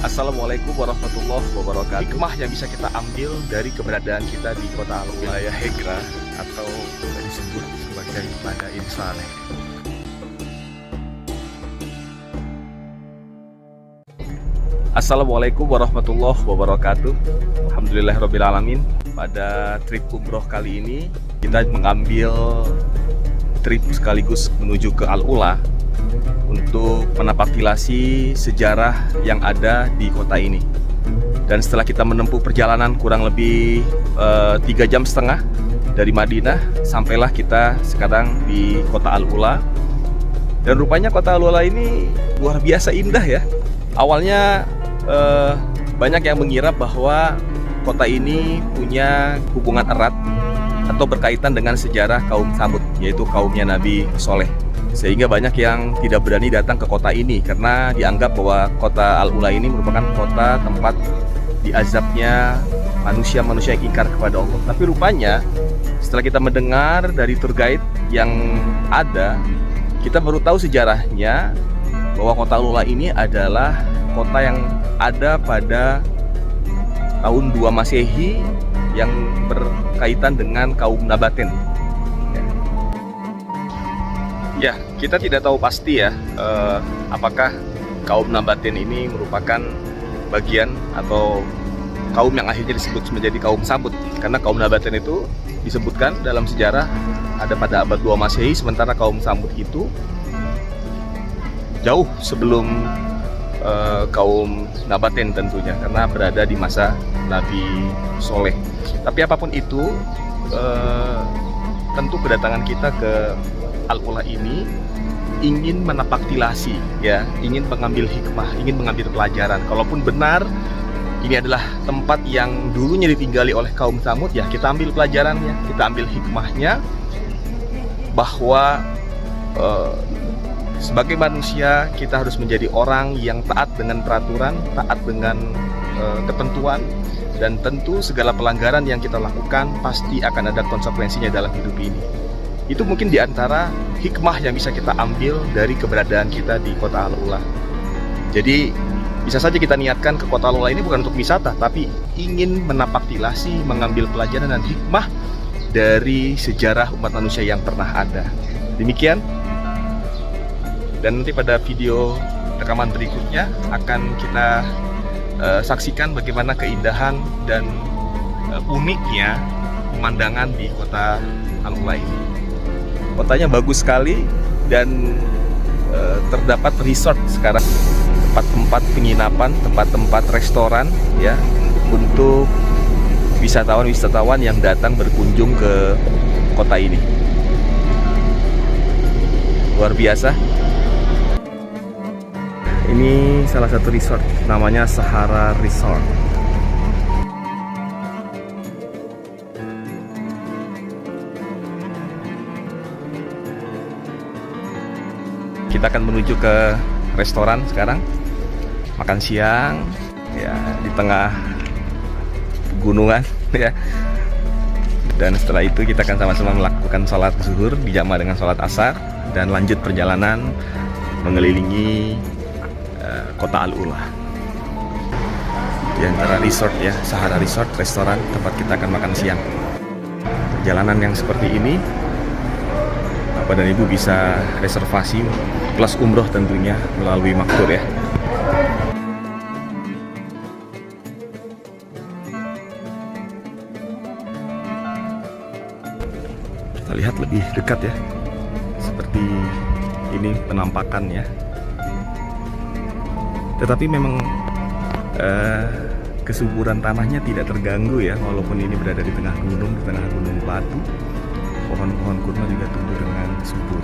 Assalamualaikum warahmatullahi wabarakatuh. Hikmah yang bisa kita ambil dari keberadaan kita di kota wilayah Hegra atau disebut sebagai Banda Insan. Assalamualaikum warahmatullahi wabarakatuh. Alhamdulillahirrabbilalamin. Pada trip umroh kali ini kita mengambil trip sekaligus menuju ke Al-Ula untuk menapaktilasi sejarah yang ada di kota ini. Dan setelah kita menempuh perjalanan kurang lebih 3,5 jam dari Madinah, sampailah kita sekarang di kota Al-Ula. Dan rupanya kota Al-Ula ini luar biasa indah ya. Awalnya banyak yang mengira bahwa kota ini punya hubungan erat atau berkaitan dengan sejarah kaum Tsamud, yaitu kaumnya Nabi Soleh. Sehingga banyak yang tidak berani datang ke kota ini karena dianggap bahwa kota Al-Ula ini merupakan kota tempat diazabnya manusia-manusia yang ingkar kepada Allah. Tapi rupanya setelah kita mendengar dari tour guide yang ada, kita baru tahu sejarahnya bahwa kota Al-Ula ini adalah kota yang ada pada tahun 2 Masehi yang berkaitan dengan kaum Nabaten. Ya, kita tidak tahu pasti ya apakah kaum Nabaten ini merupakan bagian atau kaum yang akhirnya disebut menjadi kaum Tsamud. Karena kaum Nabaten itu disebutkan dalam sejarah ada pada abad 2 Masehi, sementara kaum Tsamud itu jauh sebelum kaum Nabaten tentunya, karena berada di masa Nabi Soleh. Tapi apapun itu, tentu kedatangan kita ke Al-Ula ini ingin menapaktilasi ya, ingin mengambil hikmah, ingin mengambil pelajaran. Kalaupun benar ini adalah tempat yang dulunya ditinggali oleh kaum Tsamud, ya kita ambil pelajarannya, kita ambil hikmahnya, bahwa sebagai manusia kita harus menjadi orang yang taat dengan peraturan, taat dengan ketentuan, dan tentu segala pelanggaran yang kita lakukan pasti akan ada konsekuensinya dalam hidup ini. Itu mungkin diantara hikmah yang bisa kita ambil dari keberadaan kita di kota Al-Ula. Jadi bisa saja kita niatkan ke kota Al-Ula ini bukan untuk wisata, tapi ingin menapaktilasi, mengambil pelajaran dan hikmah dari sejarah umat manusia yang pernah ada. Demikian. Dan nanti pada video rekaman berikutnya akan kita saksikan bagaimana keindahan dan uniknya pemandangan di kota Al-Ula ini. Kotanya bagus sekali dan terdapat resort sekarang, tempat-tempat penginapan, tempat-tempat restoran ya untuk wisatawan-wisatawan yang datang berkunjung ke kota ini. Luar biasa. Ini salah satu resort, namanya Sahara Resort. Kita akan menuju ke restoran sekarang, makan siang ya di tengah pegunungan ya. Dan setelah itu kita akan sama-sama melakukan sholat zuhur dijamah dengan sholat asar dan lanjut perjalanan mengelilingi kota Al-Ula. Di antara resort ya, Sahara Resort, restoran tempat kita akan makan siang. Perjalanan yang seperti ini Bapak dan Ibu bisa reservasi plus umroh tentunya melalui Maktur ya. Kita lihat lebih dekat ya, seperti ini penampakannya. Tetapi memang kesuburan tanahnya tidak terganggu ya, walaupun ini berada di tengah gunung batu. Pohon-pohon kurma juga tumbuh dengan subur.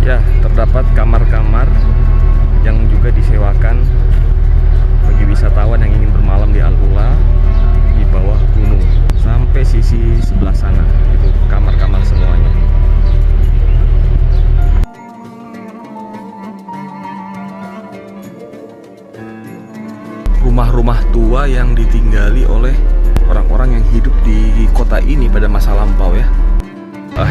Ya, terdapat kamar-kamar yang juga disewakan bagi wisatawan yang ingin bermalam di Al-Ula di bawah gunung. Sampai sisi sebelah sana, itu kamar-kamar semuanya. Rumah-rumah tua yang ditinggali oleh orang-orang yang hidup di kota ini pada masa lampau ya.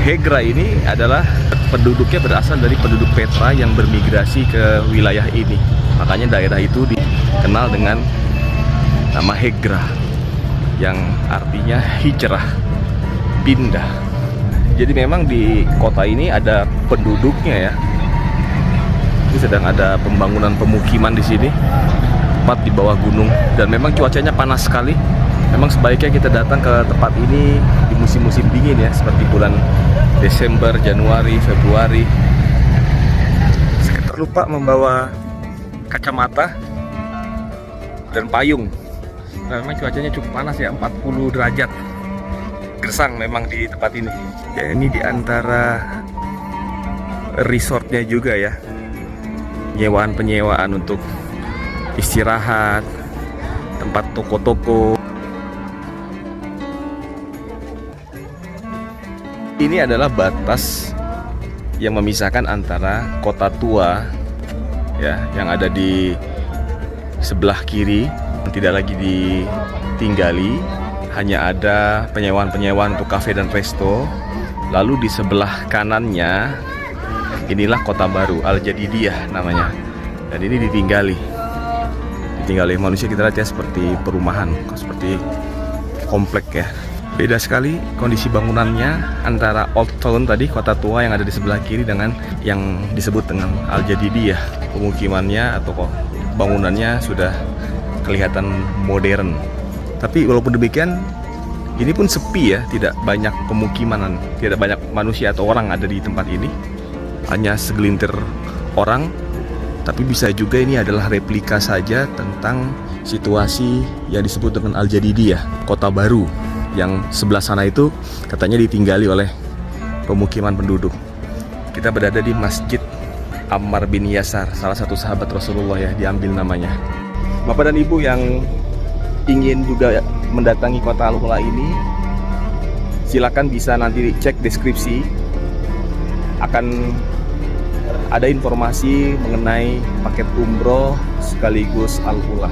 Hegra ini adalah penduduknya berasal dari penduduk Petra yang bermigrasi ke wilayah ini. Makanya daerah itu dikenal dengan nama Hegra, yang artinya hijrah, pindah. Jadi memang di kota ini ada penduduknya ya. Ini sedang ada pembangunan pemukiman di sini, tepat di bawah gunung, dan memang cuacanya panas sekali. Memang sebaiknya kita datang ke tempat ini di musim-musim dingin ya, seperti bulan Desember, Januari, Februari. Saya terlupa membawa kacamata dan payung. Nah, memang cuacanya cukup panas ya, 40 derajat. Gersang memang di tempat ini. Ya, ini di antara resortnya juga ya. Penyewaan untuk istirahat, tempat toko-toko. Ini adalah batas yang memisahkan antara kota tua ya, yang ada di sebelah kiri, tidak lagi ditinggali, hanya ada penyewaan-penyewaan untuk kafe dan resto. Lalu di sebelah kanannya inilah kota baru, Al-Jadidiyah namanya, dan ini ditinggali manusia. Kita lihat ya, seperti perumahan, seperti komplek ya. Beda sekali kondisi bangunannya antara Old Town tadi, kota tua yang ada di sebelah kiri, dengan yang disebut dengan Al-Jadidiyah. Pemukimannya atau bangunannya sudah kelihatan modern. Tapi walaupun demikian, ini pun sepi ya, tidak banyak pemukiman, tidak banyak manusia atau orang ada di tempat ini. Hanya segelintir orang, tapi bisa juga ini adalah replika saja tentang situasi yang disebut dengan Al-Jadidiyah, kota baru, yang sebelah sana itu katanya ditinggali oleh pemukiman penduduk. Kita berada di Masjid Ammar bin Yasar, salah satu sahabat Rasulullah ya, diambil namanya. Bapak dan Ibu yang ingin juga mendatangi kota Al-Ula ini, silakan bisa nanti cek deskripsi, akan ada informasi mengenai paket umroh sekaligus Al-Ula.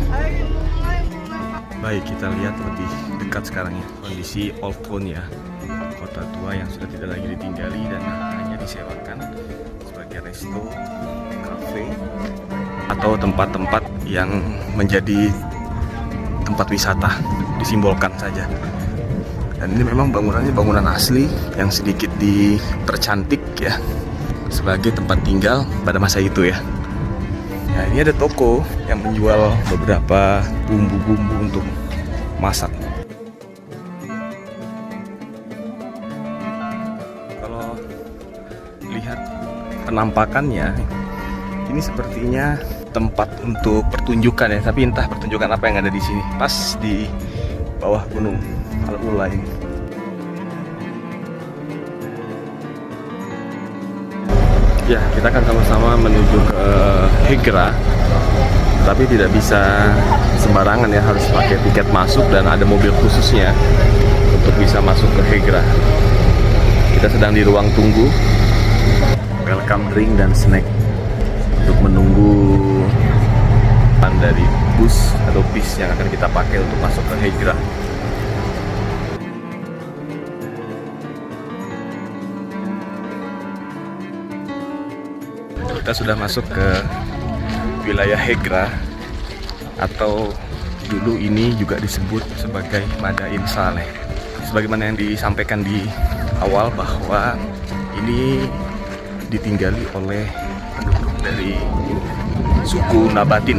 Baik, kita lihat lebih dekat sekarang ya, kondisi Old Town ya, kota tua yang sudah tidak lagi ditinggali dan hanya disewakan sebagai resto, kafe, atau tempat-tempat yang menjadi tempat wisata, disimbolkan saja. Dan ini memang bangunannya bangunan asli yang sedikit dipercantik ya, sebagai tempat tinggal pada masa itu ya. Nah, ini ada toko yang menjual beberapa bumbu-bumbu untuk masak. Kalau lihat penampakannya, ini sepertinya tempat untuk pertunjukan ya, tapi entah pertunjukan apa yang ada di sini. Pas di bawah gunung Al-Ula ini. Ya, kita akan sama-sama menuju ke Hegra, tapi tidak bisa sembarangan ya, harus pakai tiket masuk dan ada mobil khususnya untuk bisa masuk ke Hegra. Kita sedang di ruang tunggu, welcome drink dan snack untuk menunggu dari bus atau bis yang akan kita pakai untuk masuk ke Hegra. Kita sudah masuk ke wilayah Hegra, atau dulu ini juga disebut sebagai Madain Saleh. Sebagaimana yang disampaikan di awal, bahwa ini ditinggali oleh penduduk dari suku Nabatin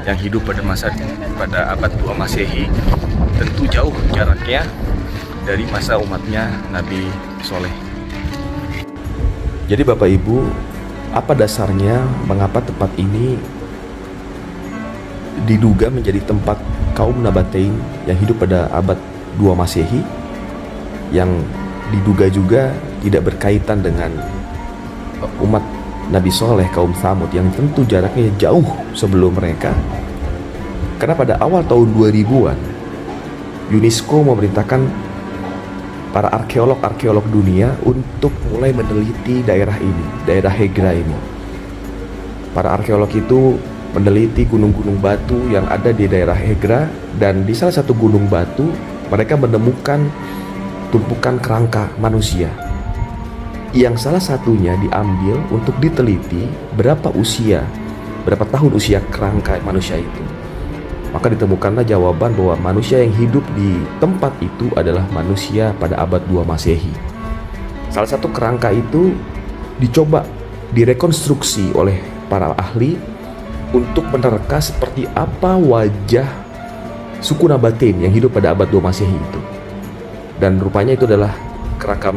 yang hidup pada abad 2 Masehi. Tentu jauh jaraknya dari masa umatnya Nabi Soleh. Jadi Bapak Ibu, apa dasarnya mengapa tempat ini diduga menjadi tempat kaum Nabatein yang hidup pada abad 2 Masehi, yang diduga juga tidak berkaitan dengan umat Nabi Soleh, kaum Tsamud, yang tentu jaraknya jauh sebelum mereka. Karena pada awal tahun 2000-an UNESCO memerintahkan para arkeolog dunia untuk mulai meneliti daerah ini, daerah Hegra ini. Para arkeolog itu meneliti gunung-gunung batu yang ada di daerah Hegra, dan di salah satu gunung batu mereka menemukan tumpukan kerangka manusia yang salah satunya diambil untuk diteliti berapa usia berapa tahun usia kerangka manusia itu. Maka ditemukanlah jawaban bahwa manusia yang hidup di tempat itu adalah manusia pada abad 2 Masehi. Salah satu kerangka itu dicoba direkonstruksi oleh para ahli untuk menerka seperti apa wajah suku Nabatein yang hidup pada abad 2 Masehi itu. Dan rupanya itu adalah kerangka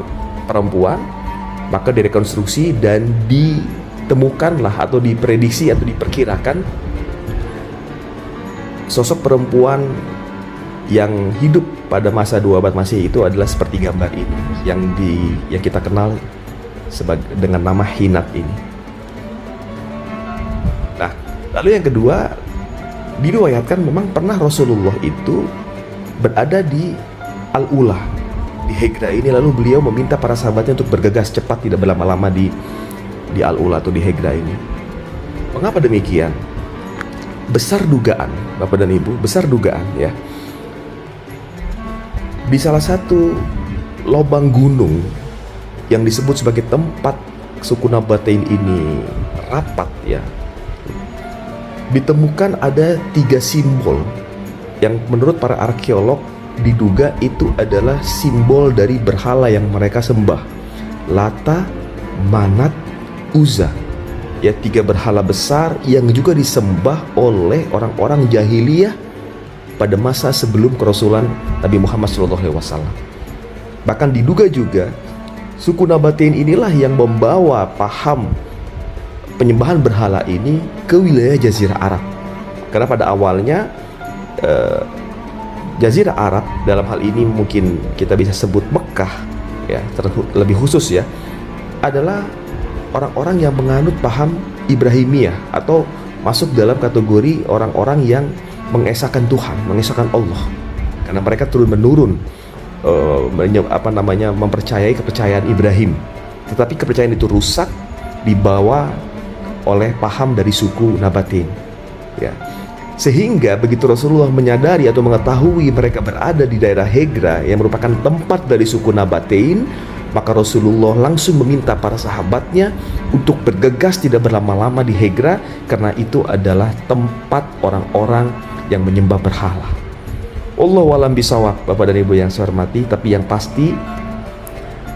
perempuan. Maka direkonstruksi dan ditemukanlah atau diprediksi atau diperkirakan sosok perempuan yang hidup pada masa 2 abad Masehi itu adalah seperti gambar ini yang kita kenal dengan nama Hinat ini. Nah, lalu yang kedua, diriwayatkan memang pernah Rasulullah itu berada di Al-Ula, di Hegra ini, lalu beliau meminta para sahabatnya untuk bergegas cepat, tidak berlama-lama di Al-Ula atau di Hegra ini. Mengapa demikian? Besar dugaan, Bapak dan Ibu, besar dugaan ya. Di salah satu lubang gunung yang disebut sebagai tempat suku Nabatein ini rapat ya, ditemukan ada 3 simbol yang menurut para arkeolog diduga itu adalah simbol dari berhala yang mereka sembah. Lata, Manat, Uzza. Ya, 3 berhala besar yang juga disembah oleh orang-orang jahiliyah pada masa sebelum kerasulan Nabi Muhammad SAW. Bahkan diduga juga suku Nabatein inilah yang membawa paham penyembahan berhala ini ke wilayah Jazirah Arab. Karena pada awalnya Jazirah Arab, dalam hal ini mungkin kita bisa sebut Mekah ya, lebih khusus ya, adalah orang-orang yang menganut paham Ibrahimiyah atau masuk dalam kategori orang-orang yang mengesahkan Tuhan, mengesahkan Allah. Karena mereka turun-menurun mempercayai kepercayaan Ibrahim. Tetapi kepercayaan itu rusak dibawa oleh paham dari suku Nabatein ya. Sehingga begitu Rasulullah menyadari atau mengetahui mereka berada di daerah Hegra yang merupakan tempat dari suku Nabatein, maka Rasulullah langsung meminta para sahabatnya untuk bergegas tidak berlama-lama di Hegra, karena itu adalah tempat orang-orang yang menyembah berhala. Wallahu a'lam bishawab, Bapak dan Ibu yang saya hormati. Tapi yang pasti,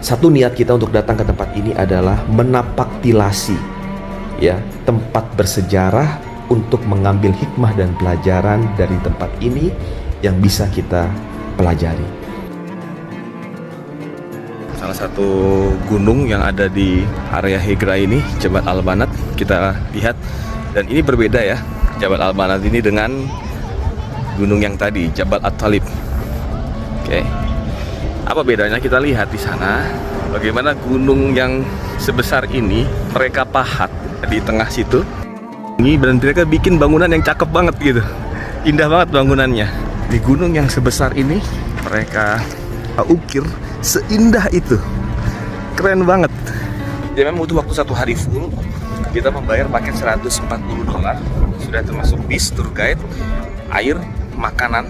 satu niat kita untuk datang ke tempat ini adalah menapaktilasi ya, tempat bersejarah, untuk mengambil hikmah dan pelajaran dari tempat ini yang bisa kita pelajari. Salah satu gunung yang ada di area Hegra ini, Jabal Al-Banat, kita lihat. Dan ini berbeda ya, Jabal Al-Banat ini dengan gunung yang tadi, Jabal At-Talib. Oke. Apa bedanya? Kita lihat di sana bagaimana gunung yang sebesar ini mereka pahat di tengah situ. Ini dan mereka bikin bangunan yang cakep banget gitu, indah banget bangunannya. Di gunung yang sebesar ini mereka ukir seindah itu, keren banget. Jadi memang butuh waktu 1 hari full. Kita membayar paket $140, sudah termasuk bis, tour guide, air, makanan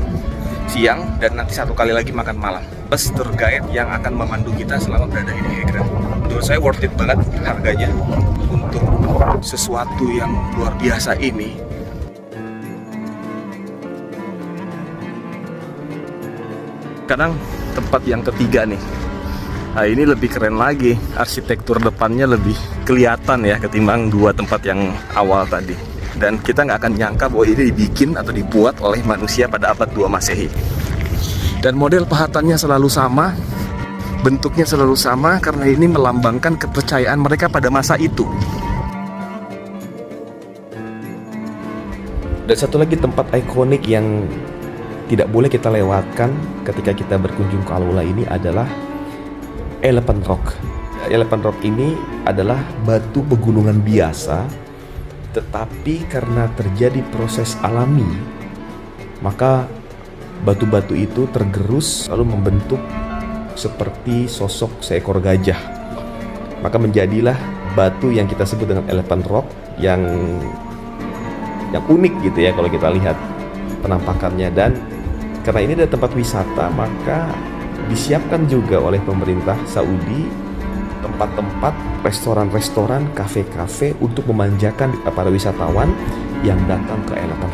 siang, dan nanti 1 kali lagi makan malam. Plus tour guide yang akan memandu kita selama berada di Hegra. Menurut saya worth it banget harganya untuk sesuatu yang luar biasa ini. Kadang tempat yang ketiga nih, nah ini lebih keren lagi, arsitektur depannya lebih kelihatan ya ketimbang 2 tempat yang awal tadi. Dan kita nggak akan nyangka bahwa ini dibikin atau dibuat oleh manusia pada abad 2 Masehi. Dan model pahatannya selalu sama, bentuknya selalu sama, karena ini melambangkan kepercayaan mereka pada masa itu. Dan satu lagi tempat ikonik yang tidak boleh kita lewatkan ketika kita berkunjung ke Al-Ula ini adalah Elephant Rock. Elephant Rock ini adalah batu pegunungan biasa, tetapi karena terjadi proses alami, maka batu-batu itu tergerus lalu membentuk seperti sosok seekor gajah. Maka menjadilah batu yang kita sebut dengan Elephant Rock yang unik gitu ya kalau kita lihat penampakannya. Dan karena ini adalah tempat wisata, maka disiapkan juga oleh pemerintah Saudi tempat-tempat, restoran-restoran, kafe-kafe untuk memanjakan para wisatawan yang datang ke Elatan